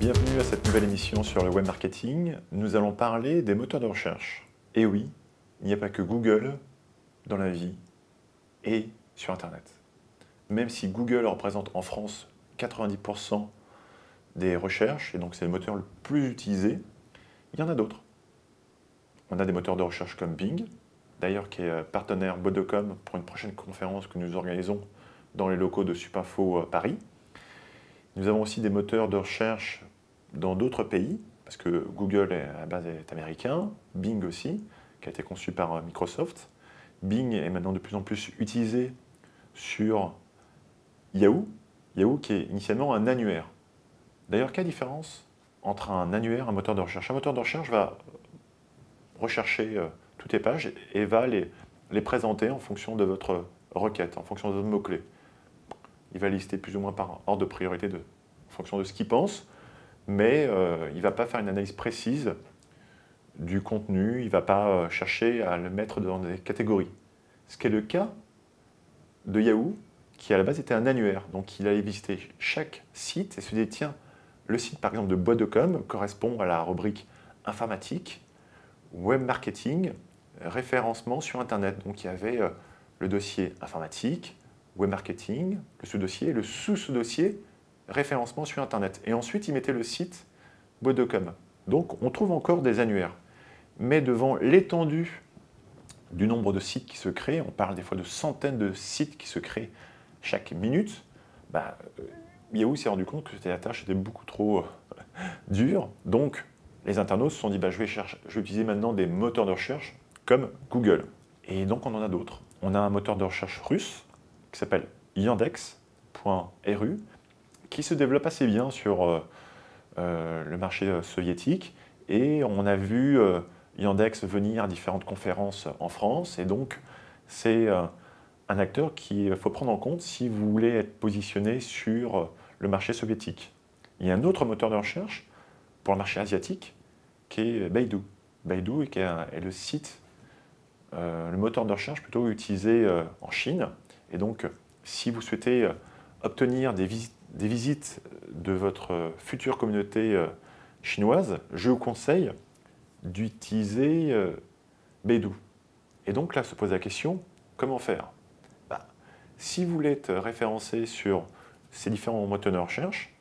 Bienvenue à cette nouvelle émission sur le web marketing. Nous allons parler des moteurs de recherche. Et oui, il n'y a pas que Google dans la vie et sur Internet. Même si Google représente en France 90% des recherches, et donc c'est le moteur le plus utilisé, il y en a d'autres. On a des moteurs de recherche comme Bing, d'ailleurs qui est partenaire Bodocom pour une prochaine conférence que nous organisons dans les locaux de Supinfo Paris. Nous avons aussi des moteurs de recherche dans d'autres pays, parce que Google à la base est américain, Bing aussi, qui a été conçu par Microsoft. Bing est maintenant de plus en plus utilisé sur Yahoo, Yahoo qui est initialement un annuaire. D'ailleurs, quelle différence entre un annuaire et un moteur de recherche? Un moteur de recherche va rechercher toutes les pages et va les présenter en fonction de votre requête, en fonction de votre mot-clé. Il va lister plus ou moins par ordre de priorité en fonction de ce qu'il pense, mais il ne va pas faire une analyse précise du contenu, il ne va pas chercher à le mettre dans des catégories. Ce qui est le cas de Yahoo, qui à la base était un annuaire. Donc il allait visiter chaque site et se dit, tiens, le site par exemple de Bodocom correspond à la rubrique informatique, web marketing, référencement sur Internet. Donc il y avait le dossier informatique, web marketing, le sous-dossier, et le sous-sous-dossier référencement sur Internet. Et ensuite, il mettait le site Bodocom. Donc, on trouve encore des annuaires. Mais devant l'étendue du nombre de sites qui se créent, on parle des fois de centaines de sites qui se créent chaque minute, Yahoo s'est rendu compte que la tâche était beaucoup trop dure. Donc, les internautes se sont dit, je vais utiliser maintenant des moteurs de recherche comme Google. Et donc, on en a d'autres. On a un moteur de recherche russe qui s'appelle Yandex.ru, qui se développe assez bien sur le marché soviétique. Et on a vu Yandex venir à différentes conférences en France. Et donc, c'est un acteur qu'il faut prendre en compte si vous voulez être positionné sur le marché soviétique. Il y a un autre moteur de recherche pour le marché asiatique qui est Baidu. Baidu est le site, le moteur de recherche plutôt utilisé en Chine. Et donc, si vous souhaitez obtenir des visites de votre future communauté chinoise, je vous conseille d'utiliser Baidu. Et donc là se pose la question, comment faire? Si vous voulez être référencé sur ces différents moteurs de recherche,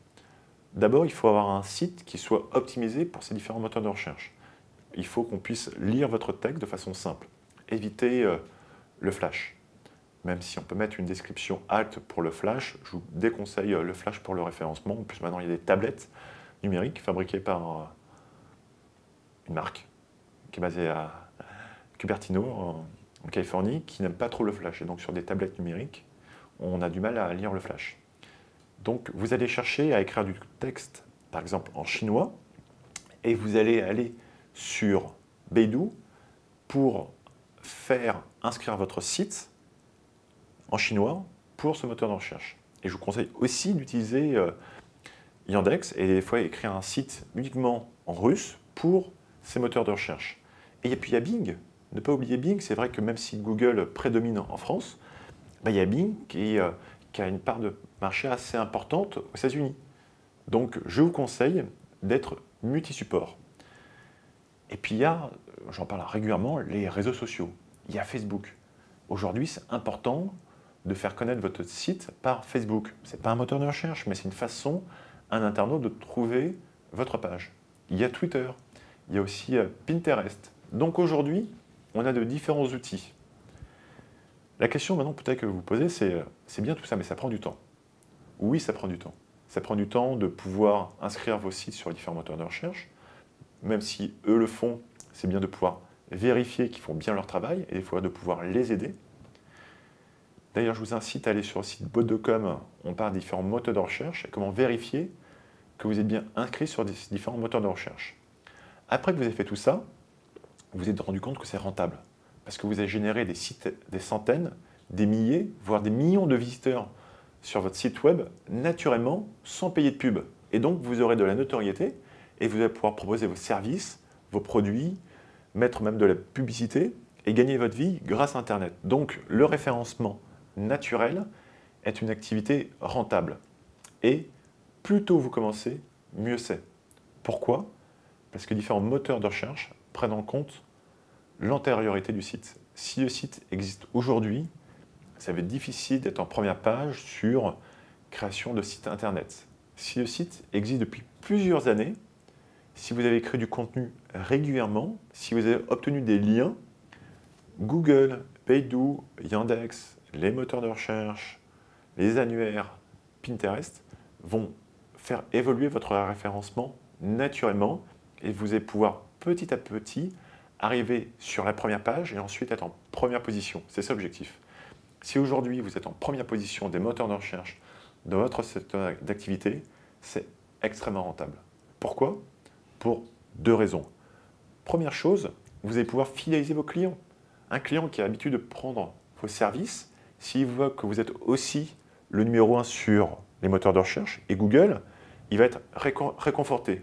d'abord il faut avoir un site qui soit optimisé pour ces différents moteurs de recherche. Il faut qu'on puisse lire votre texte de façon simple. Évitez le flash. Même si on peut mettre une description halte pour le flash, je vous déconseille le flash pour le référencement. En plus, maintenant, il y a des tablettes numériques fabriquées par une marque qui est basée à Cupertino, en Californie, qui n'aime pas trop le flash. Et donc, sur des tablettes numériques, on a du mal à lire le flash. Donc, vous allez chercher à écrire du texte, par exemple en chinois, et vous allez aller sur Baidu pour faire inscrire votre site en chinois pour ce moteur de recherche. Et je vous conseille aussi d'utiliser Yandex et des fois écrire un site uniquement en russe pour ces moteurs de recherche. Et puis il y a Bing. Ne pas oublier Bing, c'est vrai que même si Google prédomine en France, il y a Bing qui a une part de marché assez importante aux États-Unis. Donc je vous conseille d'être multi-support. Et puis il y a, j'en parle régulièrement, les réseaux sociaux. Il y a Facebook. Aujourd'hui, c'est important de faire connaître votre site par Facebook. Ce n'est pas un moteur de recherche, mais c'est une façon, un internaute, de trouver votre page. Il y a Twitter, il y a aussi Pinterest. Donc aujourd'hui, on a de différents outils. La question maintenant peut-être que vous vous posez, c'est bien tout ça, mais ça prend du temps. Oui, ça prend du temps. Ça prend du temps de pouvoir inscrire vos sites sur les différents moteurs de recherche. Même si eux le font, c'est bien de pouvoir vérifier qu'ils font bien leur travail et des fois de pouvoir les aider. D'ailleurs, je vous incite à aller sur le site Bodocom, on parle des différents moteurs de recherche et comment vérifier que vous êtes bien inscrit sur des différents moteurs de recherche. Après que vous avez fait tout ça, vous vous êtes rendu compte que c'est rentable parce que vous avez généré des centaines, des milliers, voire des millions de visiteurs sur votre site web naturellement sans payer de pub. Et donc, vous aurez de la notoriété et vous allez pouvoir proposer vos services, vos produits, mettre même de la publicité et gagner votre vie grâce à Internet. Donc, le référencement naturel est une activité rentable. Et plus tôt vous commencez, mieux c'est. Pourquoi? Parce que différents moteurs de recherche prennent en compte l'antériorité du site. Si le site existe aujourd'hui, ça va être difficile d'être en première page sur création de site internet. Si le site existe depuis plusieurs années, si vous avez créé du contenu régulièrement, si vous avez obtenu des liens, Google, Baidu, Yandex, les moteurs de recherche, les annuaires, Pinterest vont faire évoluer votre référencement naturellement et vous allez pouvoir petit à petit arriver sur la première page et ensuite être en première position. C'est ça l'objectif. Si aujourd'hui vous êtes en première position des moteurs de recherche dans votre secteur d'activité, c'est extrêmement rentable. Pourquoi? Pour deux raisons. Première chose, vous allez pouvoir fidéliser vos clients. Un client qui a l'habitude de prendre vos services, s'il voit que vous êtes aussi le numéro 1 sur les moteurs de recherche et Google, il va être réconforté.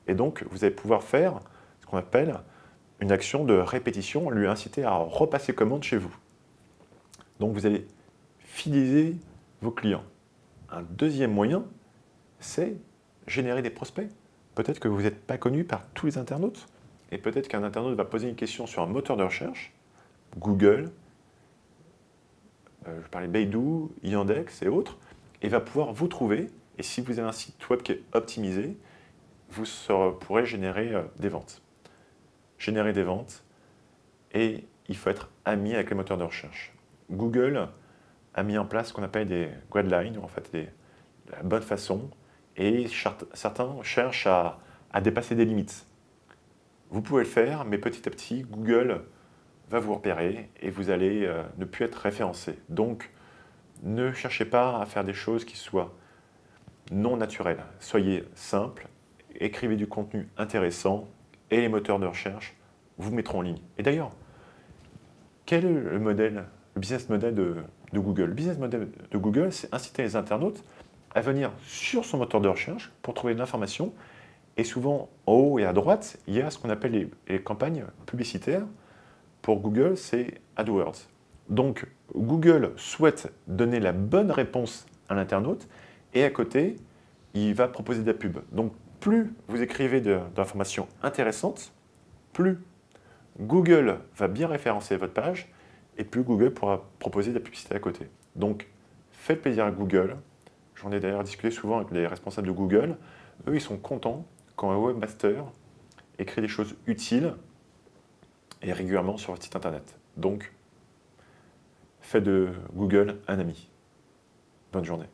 Et donc, vous allez pouvoir faire ce qu'on appelle une action de répétition, lui inciter à repasser commande chez vous. Donc, vous allez fidéliser vos clients. Un deuxième moyen, c'est générer des prospects. Peut-être que vous n'êtes pas connu par tous les internautes. Et peut-être qu'un internaute va poser une question sur un moteur de recherche, Google, je parlais Baidu, Yandex et autres, et va pouvoir vous trouver. Et si vous avez un site web qui est optimisé, vous pourrez générer des ventes. Générer des ventes, et il faut être ami avec les moteurs de recherche. Google a mis en place ce qu'on appelle des guidelines, en fait, la bonne façon, et certains cherchent à dépasser des limites. Vous pouvez le faire, mais petit à petit, Google va vous repérer et vous allez ne plus être référencé. Donc, ne cherchez pas à faire des choses qui soient non naturelles. Soyez simple, écrivez du contenu intéressant et les moteurs de recherche vous mettront en ligne. Et d'ailleurs, quel est le business model de Google? Le business model de Google, c'est inciter les internautes à venir sur son moteur de recherche pour trouver de l'information. Et souvent, en haut et à droite, il y a ce qu'on appelle les campagnes publicitaires. Pour Google, c'est AdWords. Donc, Google souhaite donner la bonne réponse à l'internaute et à côté, il va proposer de la pub. Donc, plus vous écrivez d'informations intéressantes, plus Google va bien référencer votre page et plus Google pourra proposer de la publicité à côté. Donc, faites plaisir à Google. J'en ai d'ailleurs discuté souvent avec les responsables de Google. Eux, ils sont contents quand un webmaster écrit des choses utiles et régulièrement sur votre site internet. Donc, faites de Google un ami. Bonne journée.